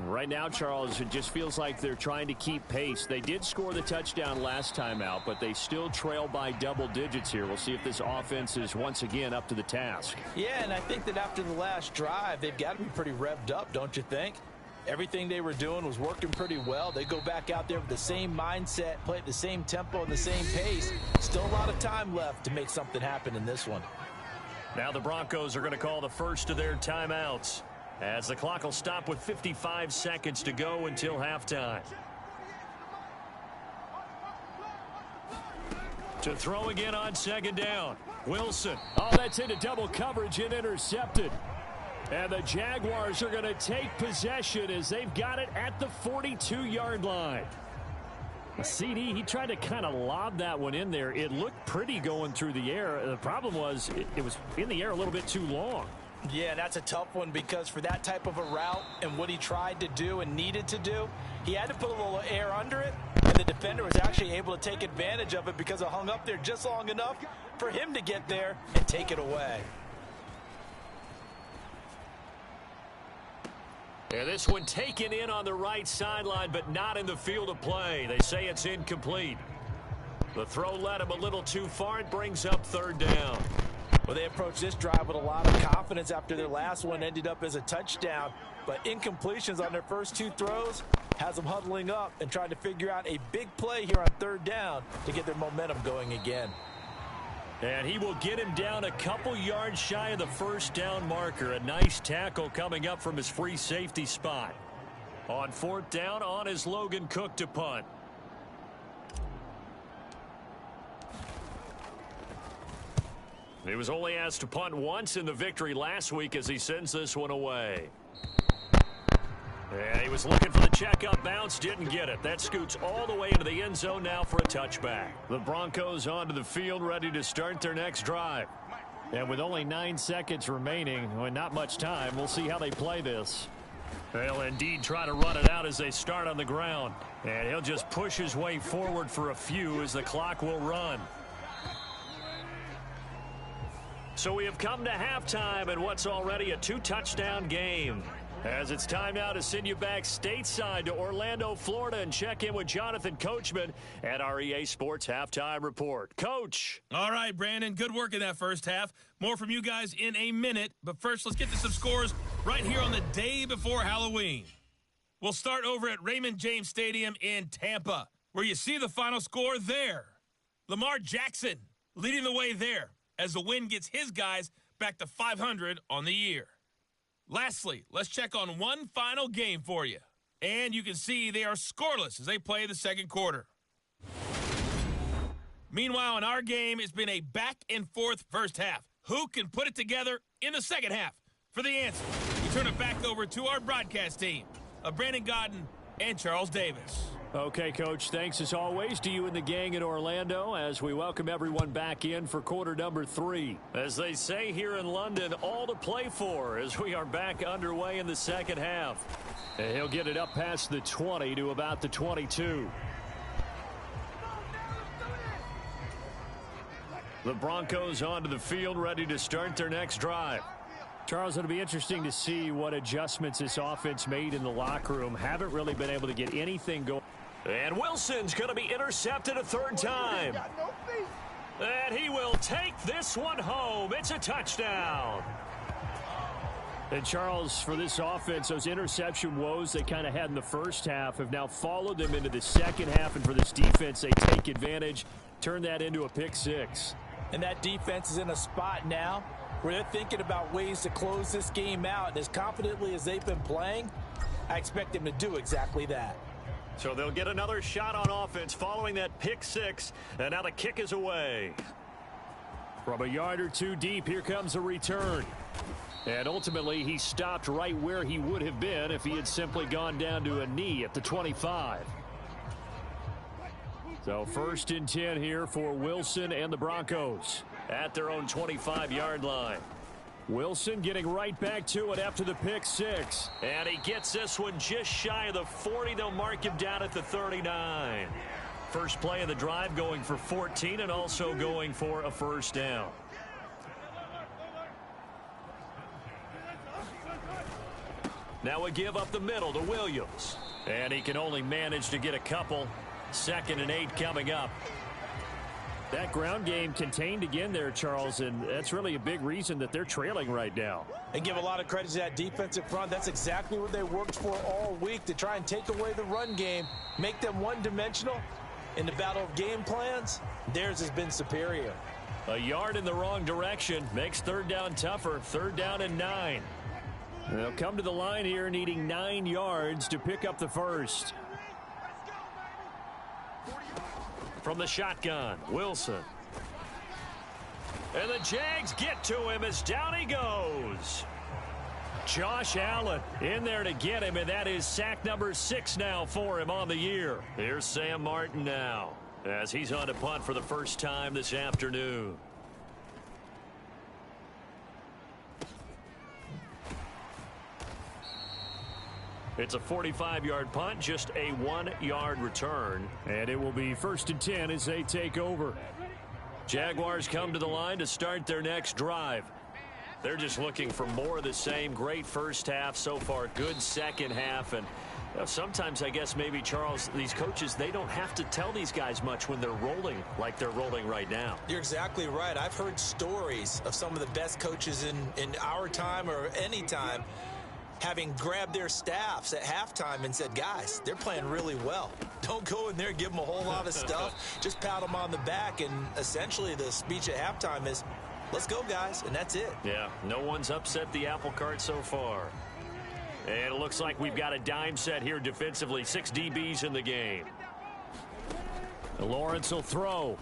Right now, Charles, it just feels like they're trying to keep pace. They did score the touchdown last time out, but they still trail by double digits here. We'll see if this offense is once again up to the task. Yeah, and I think that after the last drive, they've got to be pretty revved up, don't you think? Everything they were doing was working pretty well. They go back out there with the same mindset, play at the same tempo and the same pace. Still a lot of time left to make something happen in this one. Now the Broncos are going to call the first of their timeouts, as the clock will stop with 55 seconds to go until halftime. To throw again on second down, Wilson. Oh, that's into double coverage and intercepted. And the Jaguars are going to take possession as they've got it at the 42-yard line. CD, he tried to kind of lob that one in there. It looked pretty going through the air. The problem was it was in the air a little bit too long. Yeah, that's a tough one because for that type of a route and what he tried to do and needed to do, he had to put a little air under it, and the defender was actually able to take advantage of it because it hung up there just long enough for him to get there and take it away. And this one taken in on the right sideline, but not in the field of play. They say it's incomplete. The throw led him a little too far. It brings up third down. Well, they approached this drive with a lot of confidence after their last one ended up as a touchdown. But incompletions on their first 2 throws has them huddling up and trying to figure out a big play here on third down to get their momentum going again. And he will get him down a couple yards shy of the first down marker. A nice tackle coming up from his free safety spot. On fourth down, on is Logan Cook to punt. He was only asked to punt once in the victory last week as he sends this one away. And he was looking for the check-up bounce, didn't get it. That scoots all the way into the end zone now for a touchback. The Broncos onto the field, ready to start their next drive. And with only 9 seconds remaining, well, not much time, we'll see how they play this. They'll indeed try to run it out as they start on the ground. And he'll just push his way forward for a few as the clock will run. So we have come to halftime in what's already a 2-touchdown game. As it's time now to send you back stateside to Orlando, Florida, and check in with Jonathan Coachman at our EA Sports Halftime Report. Coach. All right, Brandon, good work in that first half. More from you guys in a minute. But first, let's get to some scores right here on the day before Halloween. We'll start over at Raymond James Stadium in Tampa, where you see the final score there. Lamar Jackson leading the way there as the win gets his guys back to 500 on the year. Lastly, let's check on one final game for you. And you can see they are scoreless as they play the second quarter. Meanwhile, in our game, it's been a back-and-forth first half. Who can put it together in the second half? For the answer, we turn it back over to our broadcast team of Brandon Godden and Charles Davis. Okay, Coach, thanks as always to you and the gang in Orlando as we welcome everyone back in for quarter number 3. As they say here in London, all to play for as we are back underway in the second half. And he'll get it up past the 20 to about the 22. The Broncos onto the field, ready to start their next drive. Charles, it'll be interesting to see what adjustments this offense made in the locker room. Haven't really been able to get anything going. And Wilson's going to be intercepted a third time. And he will take this one home. It's a touchdown. And Charles, for this offense, those interception woes they kind of had in the first half have now followed them into the second half. And for this defense, they take advantage, turn that into a pick 6. And that defense is in a spot now where they're thinking about ways to close this game out. And as confidently as they've been playing, I expect them to do exactly that. So they'll get another shot on offense following that pick 6. And now the kick is away. From a yard or two deep, here comes a return. And ultimately, he stopped right where he would have been if he had simply gone down to a knee at the 25. So 1st and 10 here for Wilson and the Broncos at their own 25-yard line. Wilson getting right back to it after the pick six. And he gets this one just shy of the 40. They'll mark him down at the 39. First play of the drive going for 14 and also going for a first down. Now we give up the middle to Williams. And he can only manage to get a couple. 2nd and 8 coming up. That ground game contained again there, Charles, and that's really a big reason that they're trailing right now. And give a lot of credit to that defensive front. That's exactly what they worked for all week, to try and take away the run game, make them one-dimensional. In the battle of game plans, theirs has been superior. A yard in the wrong direction makes 3rd down tougher. 3rd down and 9. They'll come to the line here needing 9 yards to pick up the first. From the shotgun, Wilson. And the Jags get to him as down he goes. Josh Allen in there to get him, and that is sack number 6 now for him on the year. Here's Sam Martin now as he's on to punt for the first time this afternoon. It's a 45-yard punt, just a 1-yard return. And it will be 1st and 10 as they take over. Jaguars come to the line to start their next drive. They're just looking for more of the same. Great first half so far. Good second half. And sometimes, I guess, maybe, Charles, these coaches, they don't have to tell these guys much when they're rolling like they're rolling right now. You're exactly right. I've heard stories of some of the best coaches in our time or any time having grabbed their staffs at halftime and said, guys, they're playing really well. Don't go in there and give them a whole lot of stuff. Just pat them on the back. And essentially the speech at halftime is, let's go, guys, and that's it. Yeah, no one's upset the apple cart so far. And it looks like we've got a dime set here defensively. 6 DBs in the game. Lawrence will throw.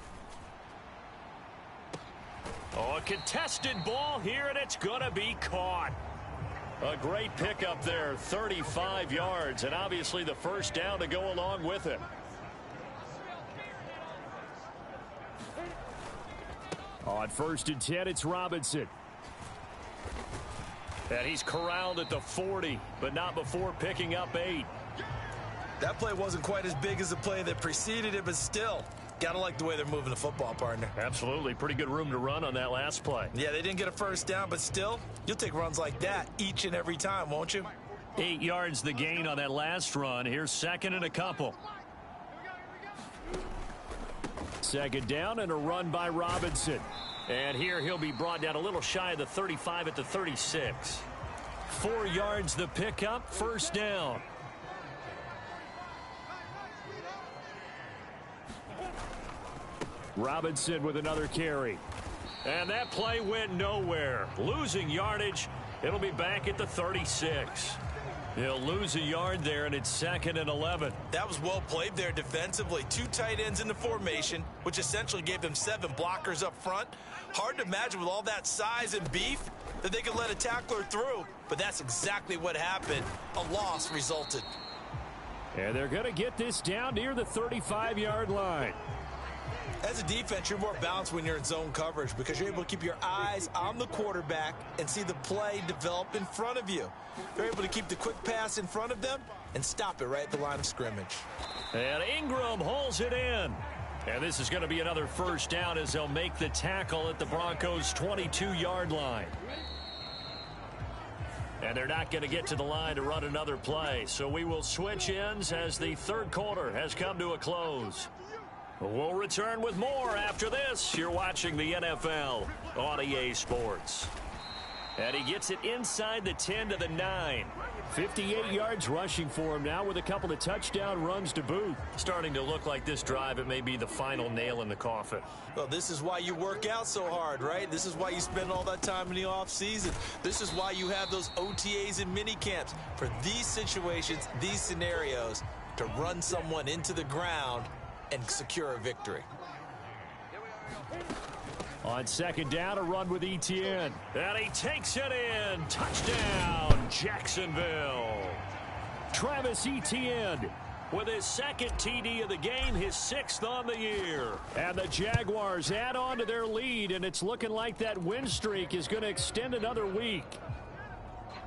Oh, a contested ball here, and it's going to be caught. A great pickup there, 35 yards, and obviously the first down to go along with it. On 1st and 10, it's Robinson. And he's corralled at the 40, but not before picking up 8. That play wasn't quite as big as the play that preceded it, but still, gotta like the way they're moving the football, partner. Absolutely. Pretty good room to run on that last play. Yeah, they didn't get a first down, but still, you'll take runs like that each and every time, won't you? 8 yards the gain on that last run. Here's 2nd and a couple. 2nd down and a run by Robinson. And here he'll be brought down a little shy of the 35 at the 36. 4 yards the pickup, first down. Robinson with another carry. And that play went nowhere. Losing yardage. It'll be back at the 36. He'll lose a yard there, and it's 2nd and 11. That was well played there defensively. 2 tight ends in the formation, which essentially gave them 7 blockers up front. Hard to imagine with all that size and beef that they could let a tackler through, but that's exactly what happened. A loss resulted. And they're going to get this down near the 35-yard line. As a defense, you're more balanced when you're in zone coverage because you're able to keep your eyes on the quarterback and see the play develop in front of you. You're able to keep the quick pass in front of them and stop it right at the line of scrimmage. And Ingram holds it in. And this is going to be another first down as they'll make the tackle at the Broncos' 22-yard line. And they're not going to get to the line to run another play. So we will switch ends as the third quarter has come to a close. We'll return with more after this. You're watching the NFL on EA Sports. And he gets it inside the 10 to the 9. 58 yards rushing for him now with a couple of touchdown runs to boot. Starting to look like this drive, it may be the final nail in the coffin. Well, this is why you work out so hard, right? This is why you spend all that time in the offseason. This is why you have those OTAs and mini camps for these situations, these scenarios, to run someone into the ground and secure a victory. On 2nd down, a run with Etienne. And he takes it in. Touchdown, Jacksonville. Travis Etienne with his second TD of the game, his 6th on the year. And the Jaguars add on to their lead, and it's looking like that win streak is going to extend another week.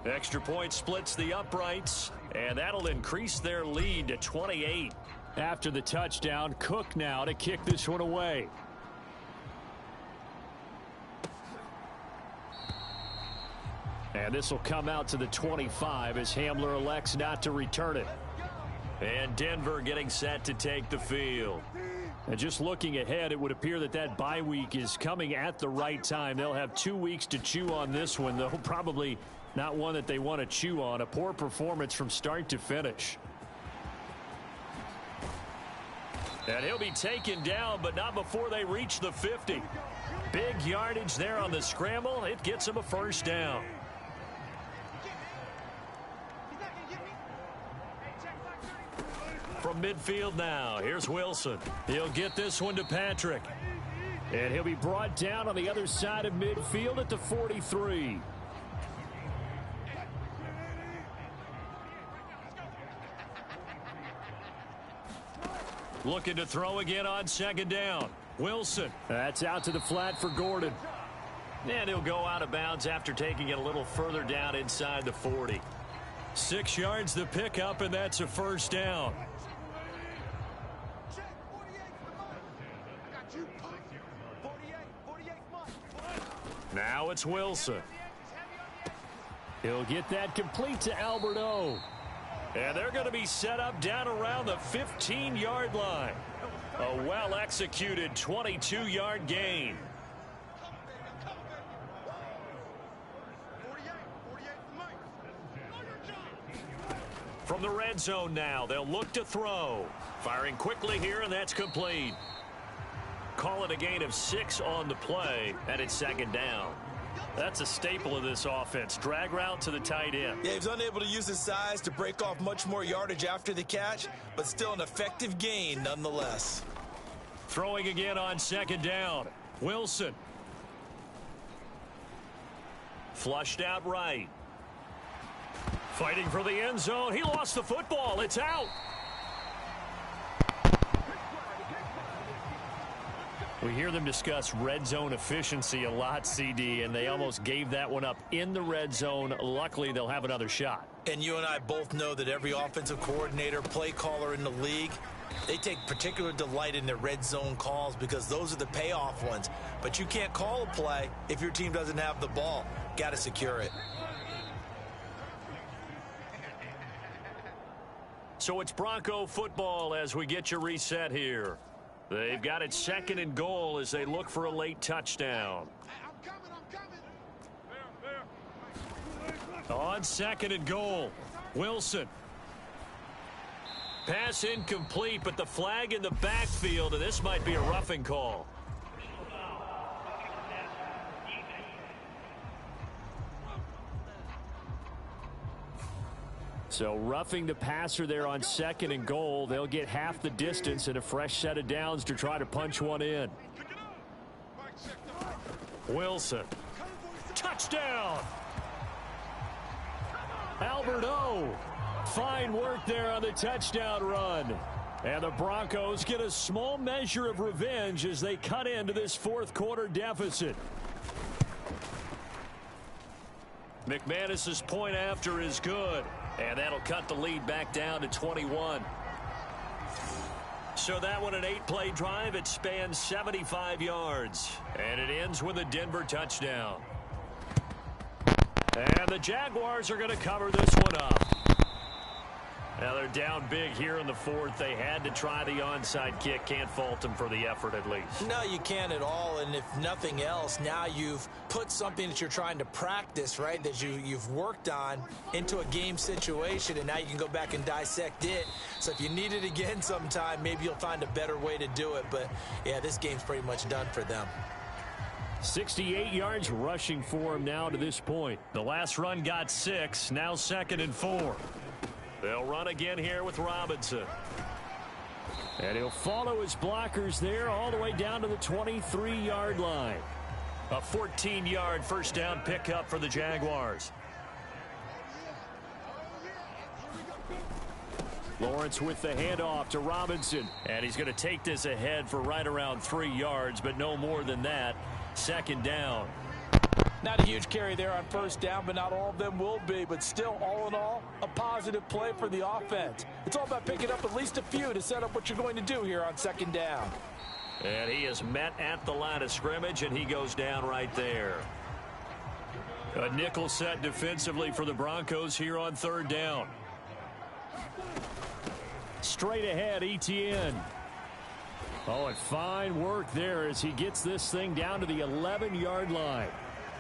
Extra point splits the uprights, and that'll increase their lead to 28. After the touchdown, Cook now to kick this one away. And this will come out to the 25 as Hamler elects not to return it. And Denver getting set to take the field. And just looking ahead, it would appear that that bye week is coming at the right time. They'll have 2 weeks to chew on this one, though probably not one that they want to chew on. A poor performance from start to finish. And he'll be taken down, but not before they reach the 50. Big yardage there on the scramble. It gets him a first down. From midfield now, here's Wilson. He'll get this one to Patrick. And he'll be brought down on the other side of midfield at the 43. Looking to throw again on second down. Wilson. That's out to the flat for Gordon. And he'll go out of bounds after taking it a little further down inside the 40. 6 yards the pickup, and that's a first down. Now it's Wilson. He'll get that complete to Alberto. And they're going to be set up down around the 15-yard line. A well-executed 22-yard gain. From the red zone now, they'll look to throw. Firing quickly here, and that's complete. Call it a gain of 6 on the play, and it's second down. That's a staple of this offense. Drag route to the tight end. Yeah, he was unable to use his size to break off much more yardage after the catch, but still an effective gain nonetheless. Throwing again on second down. Wilson. Flushed out right. Fighting for the end zone. He lost the football. It's out. We hear them discuss red zone efficiency a lot, CD, and they almost gave that one up in the red zone. Luckily, they'll have another shot. And you and I both know that every offensive coordinator, play caller in the league, they take particular delight in their red zone calls because those are the payoff ones. But you can't call a play if your team doesn't have the ball. Got to secure it. So it's Bronco football as we get you reset here. They've got it second and goal as they look for a late touchdown. On second and goal, Wilson. Pass incomplete, but the flag in the backfield, and this might be a roughing call. So roughing the passer there on second and goal. They'll get half the distance and a fresh set of downs to try to punch one in. Wilson. Touchdown. Alberto. Fine work there on the touchdown run. And the Broncos get a small measure of revenge as they cut into this fourth quarter deficit. McManus's point after is good. And that'll cut the lead back down to 21. So that one, an 8-play drive. It spans 75 yards. And it ends with a Denver touchdown. And the Jaguars are going to cover this one up. Now they're down big here in the fourth. They had to try the onside kick. Can't fault them for the effort at least. No, you can't at all. And if nothing else, now you've put something that you're trying to practice, right, that you've worked on into a game situation, and now you can go back and dissect it. So if you need it again sometime, maybe you'll find a better way to do it. But, yeah, this game's pretty much done for them. 68 yards rushing for him now to this point. The last run got 6. Now second and 4. They'll run again here with Robinson. And he'll follow his blockers there all the way down to the 23-yard line. A 14-yard first down pickup for the Jaguars. Lawrence with the handoff to Robinson. And he's going to take this ahead for right around 3 yards, but no more than that. Second down. Not a huge carry there on first down, but not all of them will be. But still, all in all, a positive play for the offense. It's all about picking up at least a few to set up what you're going to do here on second down. And he is met at the line of scrimmage, and he goes down right there. A nickel set defensively for the Broncos here on third down. Straight ahead, Etienne. Oh, and fine work there as he gets this thing down to the 11-yard line.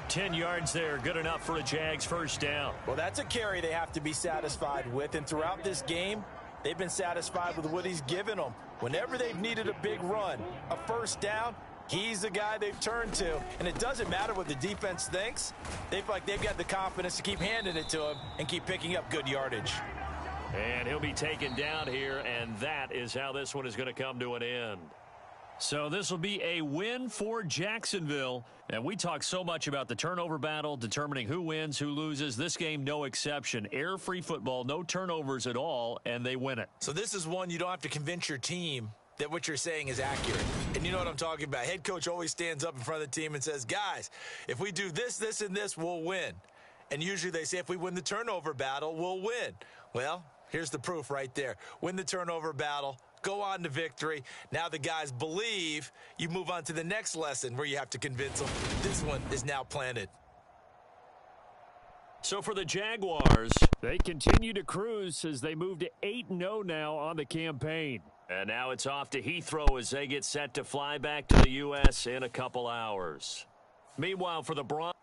10 yards there, good enough for a Jags first down. Well, that's a carry they have to be satisfied with, and throughout this game, they've been satisfied with what he's given them. Whenever they've needed a big run, a first down, he's the guy they've turned to. And it doesn't matter what the defense thinks. They feel like they've got the confidence to keep handing it to him and keep picking up good yardage. And he'll be taken down here, and that is how this one is going to come to an end. So this will be a win for Jacksonville. And we talk so much about the turnover battle, determining who wins, who loses. This game, no exception. Air-free football, no turnovers at all, and they win it. So this is one you don't have to convince your team that what you're saying is accurate. And you know what I'm talking about. Head coach always stands up in front of the team and says, guys, if we do this, this, and this, we'll win. And usually they say if we win the turnover battle, we'll win. Well, here's the proof right there. Win the turnover battle. Go on to victory. Now the guys believe. You move on to the next lesson where you have to convince them. This one is now planted. So for the Jaguars, they continue to cruise as they move to 8-0 now on the campaign. And now it's off to Heathrow as they get set to fly back to the U.S. in a couple hours. Meanwhile, for the Broncos.